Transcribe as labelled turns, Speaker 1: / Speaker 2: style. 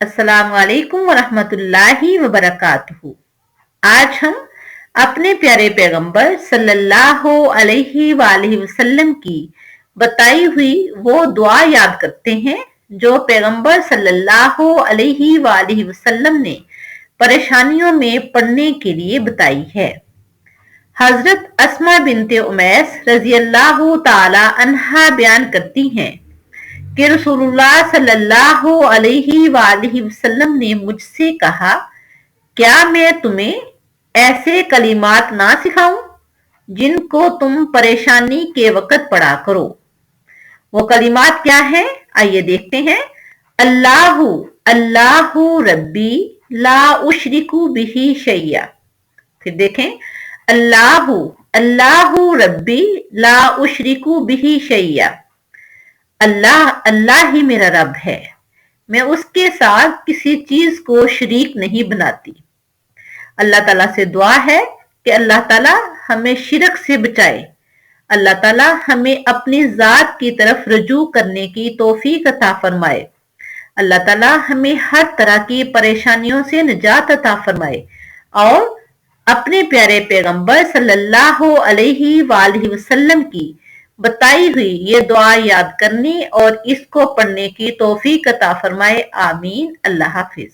Speaker 1: अस्सलाम वालेकुम वरहमतुल्लाहि वबरकातुहू। आज हम अपने प्यारे पैगंबर सल्लल्लाहु अलैहि वसल्लम की बताई हुई वो दुआ याद करते हैं जो पैगंबर सल्लल्लाहु अलैहि वसल्लम ने परेशानियों में पढ़ने के लिए बताई है। हजरत अस्मा बिनते उमैस रजी अल्लाह ताला अन्हा बयान करती हैं कि रसूलुल्लाह सल्लल्लाहु अलैहि वसल्लम ने मुझसे कहा, क्या मैं तुम्हें ऐसे कलिमात ना सिखाऊं जिनको तुम परेशानी के वक्त पढ़ा करो। वो कलिमात क्या है, आइए देखते हैं। अल्लाहु अल्लाहु रब्बी ला उशरिकु बिही शैया। फिर देखें, अल्लाहु अल्लाहु रब्बी ला उशरिकु बिही शैया। अल्लाह अल्लाह ही मेरा रब है, मैं उसके साथ किसी चीज को शरीक नहीं बनाती। अल्लाह ताला से दुआ है कि अल्लाह ताला हमें शिरक से बचाए। अल्लाह ताला हमें अपनी जात की तरफ रजू करने की तौफीक अता फरमाए। अल्लाह ताला हमें हर तरह की परेशानियों से निजात अता फरमाए और अपने प्यारे पैगंबर सल्लल्लाहु अलैहि वसल्लम की बताई हुई ये दुआ याद करने और इसको पढ़ने की तौफीक अता फरमाए। आमीन। अल्लाह हाफिज।